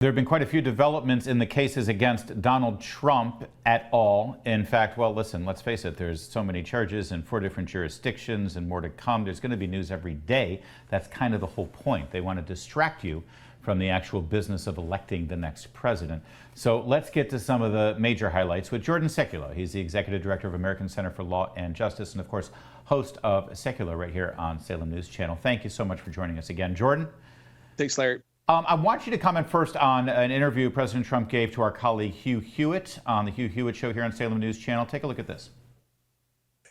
There have been quite a few developments in the cases against Donald Trump at all. In fact, well, listen, let's face it, there's so many charges in 4 different jurisdictions and more to come. There's going to be news every day. That's kind of the whole point. They want to distract you from the actual business of electing the next president. So let's get to some of the major highlights with Jordan Sekulow. He's the executive director of American Center for Law and Justice and, of course, host of Sekulow right here on Salem News Channel. Thank you so much for joining us again. Jordan? Thanks, Larry. I want you to comment first on an interview President Trump gave to our colleague Hugh Hewitt on the Hugh Hewitt Show here on Salem News Channel. Take a look at this.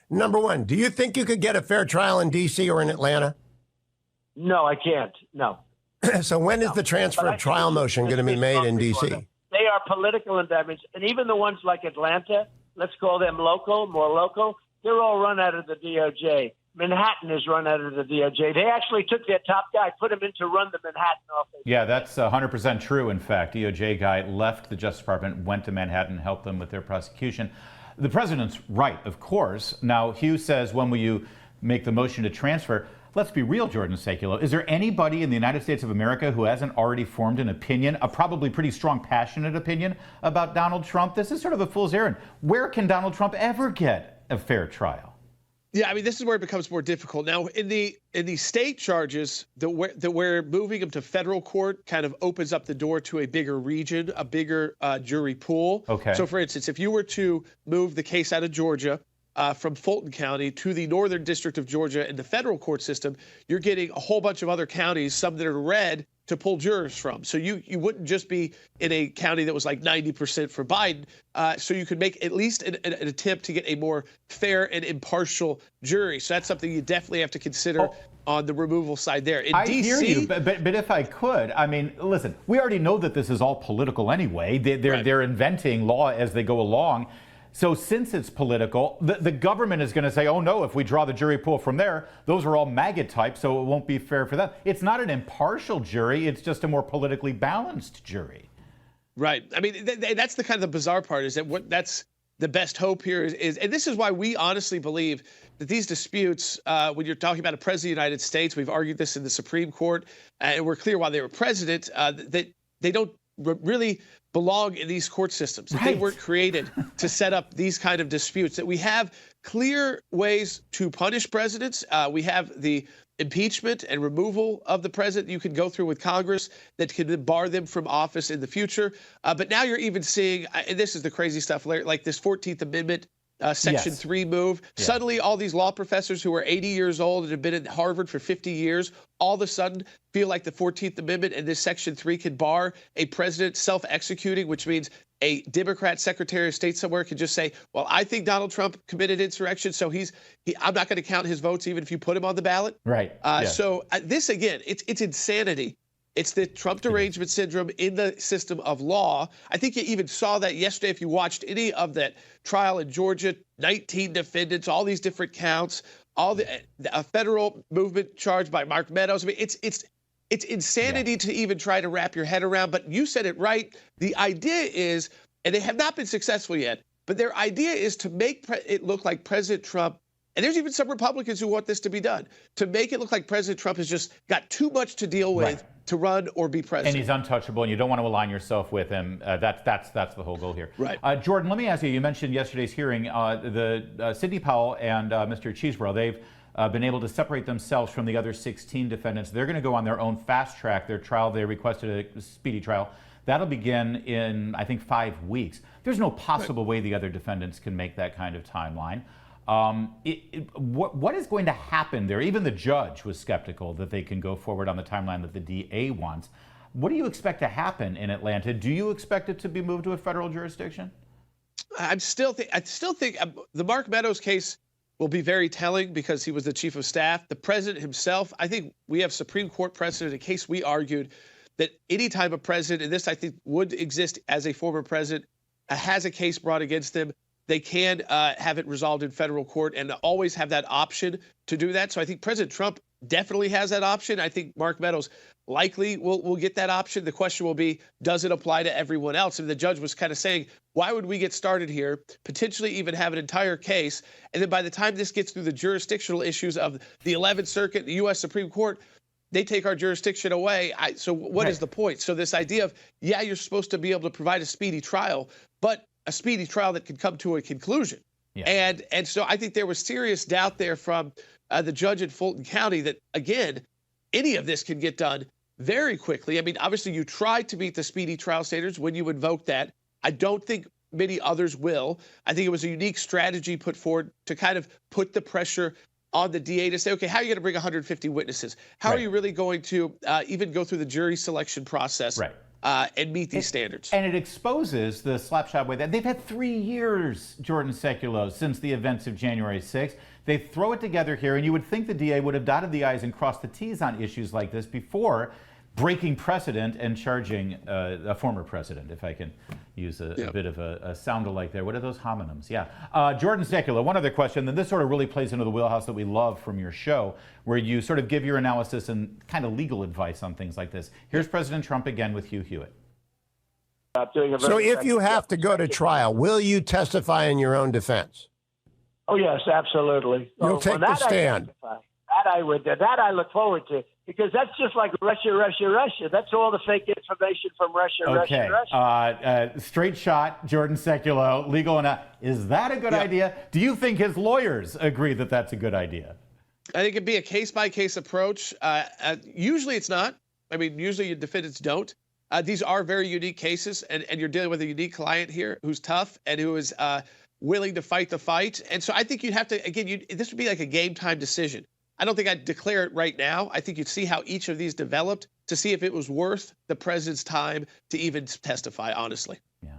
Number one, do you think you could get a fair trial in D.C. or in Atlanta? No, I can't. No. So when is the transfer of trial motion going to be made in D.C.? They are political indictments. And even the ones like Atlanta, let's call them local, more local, they're all run out of the DOJ. Manhattan is run out of the DOJ. They actually took their top guy, put him in to run the Manhattan office. Yeah, that's 100% true, in fact. DOJ guy left the Justice Department, went to Manhattan, helped them with their prosecution. The president's right, of course. Now, Hugh says, when will you make the motion to transfer? Let's be real, Jordan Sekulow. Is there anybody in the United States of America who hasn't already formed an opinion, a probably pretty strong, passionate opinion about Donald Trump? This is sort of a fool's errand. Where can Donald Trump ever get a fair trial? Yeah, I mean, this is where it becomes more difficult. Now, in the state charges, that we're moving them to federal court kind of opens up the door to a bigger region, a bigger jury pool. Okay. So, for instance, if you were to move the case out of Georgia from Fulton County to the Northern District of Georgia in the federal court system, you're getting a whole bunch of other counties, some that are red, to pull jurors from. So you wouldn't just be in a county that was like 90% for Biden. So you could make at least an attempt to get a more fair and impartial jury. So that's something you definitely have to consider on the removal side there. In I DC, hear you, but if I could, I mean, listen, we already know that this is all political anyway. They're inventing law as they go along. So since it's political, the government is going to say, oh, no, if we draw the jury pool from there, those are all MAGA types, so it won't be fair for them. It's not an impartial jury. It's just a more politically balanced jury. Right. I mean, that's the kind of the bizarre part is that that's the best hope here is, and this is why we honestly believe that these disputes, when you're talking about a president of the United States, we've argued this in the Supreme Court, and we're clear while they were president, that they don't really belong in these court systems. Right. They weren't created to set up these kind of disputes. That we have clear ways to punish presidents. We have the impeachment and removal of the president you can go through with Congress that can bar them from office in the future. But now you're even seeing, and this is the crazy stuff, like this 14th Amendment Section 3 move. Yeah. Suddenly, all these law professors who are 80 years old and have been at Harvard for 50 years, all of a sudden feel like the 14th Amendment and this Section 3 can bar a president self-executing, which means a Democrat Secretary of State somewhere could just say, well, I think Donald Trump committed insurrection, so I'm not going to count his votes even if you put him on the ballot. Right. So this, again, it's insanity. It's the Trump derangement syndrome in the system of law. I think you even saw that yesterday if you watched any of that trial in Georgia, 19 defendants, all these different counts, all the federal movement charged by Mark Meadows. I mean, it's insanity to even try to wrap your head around. But you said it right. The idea is, and they have not been successful yet, but their idea is to make it look like President Trump, and there's even some Republicans who want this to be done, to make it look like President Trump has just got too much to deal with to run or be president. And he's untouchable, and you don't want to align yourself with him. That's the whole goal here. Right. Jordan, let me ask you, you mentioned yesterday's hearing, Sidney Powell and Mr. Cheeseborough, they've been able to separate themselves from the other 16 defendants. They're going to go on their own fast track. Their trial, they requested a speedy trial. That'll begin in, I think, 5 weeks. There's no possible way the other defendants can make that kind of timeline. What is going to happen there? Even the judge was skeptical that they can go forward on the timeline that the DA wants. What do you expect to happen in Atlanta? Do you expect it to be moved to a federal jurisdiction? I still think the Mark Meadows case will be very telling because he was the chief of staff. The president himself, I think we have Supreme Court precedent, a case we argued that any time a president, and this I think would exist as a former president, has a case brought against them, they can have it resolved in federal court and always have that option to do that. So I think President Trump definitely has that option. I think Mark Meadows likely will get that option. The question will be, does it apply to everyone else? And the judge was kind of saying, why would we get started here, potentially even have an entire case, and then by the time this gets through the jurisdictional issues of the 11th Circuit, the U.S. Supreme Court, they take our jurisdiction away. So what is the point? So this idea of, yeah, you're supposed to be able to provide a speedy trial, but a speedy trial that can come to a conclusion. Yeah. And so I think there was serious doubt there from the judge in Fulton County that, again, any of this can get done very quickly. I mean, obviously, you tried to meet the speedy trial standards when you invoke that. I don't think many others will. I think it was a unique strategy put forward to kind of put the pressure on the DA to say, okay, how are you going to bring 150 witnesses? How are you really going to even go through the jury selection process and meet these standards? And it exposes the slapshot way that they've had 3 years, Jordan Sekulow, since the events of January 6th. They throw it together here, and you would think the DA would have dotted the I's and crossed the T's on issues like this before breaking precedent and charging a former president, if I can use a bit of a sound-alike there. What are those homonyms? Yeah. Jordan Sekulow, one other question, and this sort of really plays into the wheelhouse that we love from your show, where you sort of give your analysis and kind of legal advice on things like this. Here's President Trump again with Hugh Hewitt. So if you have to go to trial, will you testify in your own defense? Oh, yes, absolutely. You'll take the stand. That I look forward to, because that's just like Russia. That's all the fake information from Russia. Straight shot, Jordan Sekulow, legal enough. Is that a good idea? Do you think his lawyers agree that that's a good idea? I think it'd be a case-by-case approach. Usually it's not. I mean, usually your defendants don't. These are very unique cases, and you're dealing with a unique client here who's tough and who is willing to fight the fight. And so I think you'd have to, again, this would be like a game-time decision. I don't think I'd declare it right now. I think you'd see how each of these developed to see if it was worth the president's time to even testify, honestly. Yeah.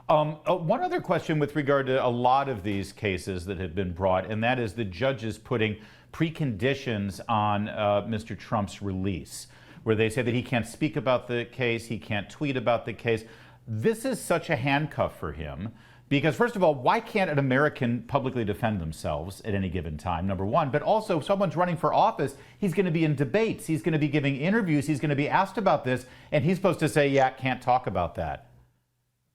One other question with regard to a lot of these cases that have been brought, and that is the judges putting preconditions on Mr. Trump's release, where they say that he can't speak about the case, he can't tweet about the case. This is such a handcuff for him. Because, first of all, why can't an American publicly defend themselves at any given time, number one? But also, if someone's running for office, he's going to be in debates. He's going to be giving interviews. He's going to be asked about this. And he's supposed to say, yeah, can't talk about that.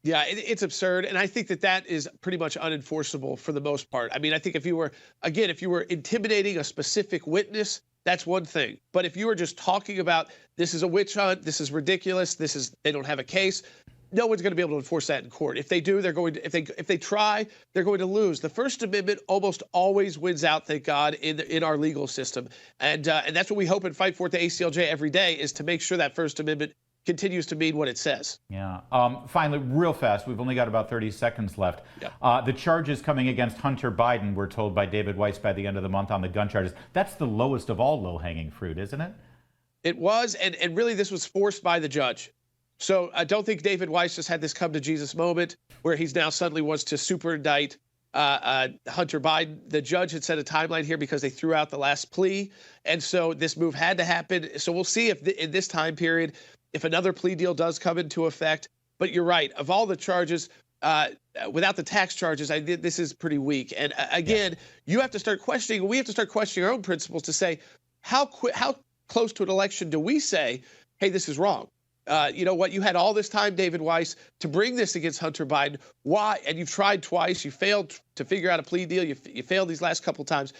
Yeah, it's absurd. And I think that is pretty much unenforceable for the most part. I mean, I think if you were intimidating a specific witness, that's one thing. But if you were just talking about this is a witch hunt, this is ridiculous, they don't have a case, no one's going to be able to enforce that in court. If they do, they're going to. If they try, they're going to lose. The First Amendment almost always wins out, thank God, in our legal system, and that's what we hope and fight for at the ACLJ every day, is to make sure that First Amendment continues to mean what it says. Yeah. Finally, real fast, we've only got about 30 seconds left. Yeah. The charges coming against Hunter Biden, we're told by David Weiss by the end of the month on the gun charges. That's the lowest of all low-hanging fruit, isn't it? It was, and really this was forced by the judge. So I don't think David Weiss just had this come to Jesus moment where he's now suddenly wants to super indict Hunter Biden. The judge had set a timeline here because they threw out the last plea. And so this move had to happen. So we'll see if in this time period, if another plea deal does come into effect. But you're right. Of all the charges, without the tax charges, this is pretty weak. And again, we have to start questioning our own principles to say, how close to an election do we say, hey, this is wrong? You know what? You had all this time, David Weiss, to bring this against Hunter Biden. Why? And you've tried twice. You failed to figure out a plea deal. You failed these last couple times.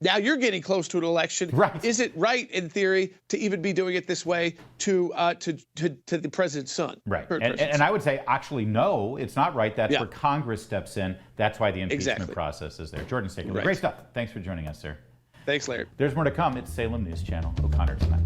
Now you're getting close to an election. Right. Is it right, in theory, to even be doing it this way to the president's son? Right. And I would say, actually, no, it's not right. That's where Congress steps in. That's why the impeachment process is there. Jordan Sekulow, great stuff. Thanks for joining us, sir. Thanks, Larry. There's more to come. It's Salem News Channel. O'Connor tonight.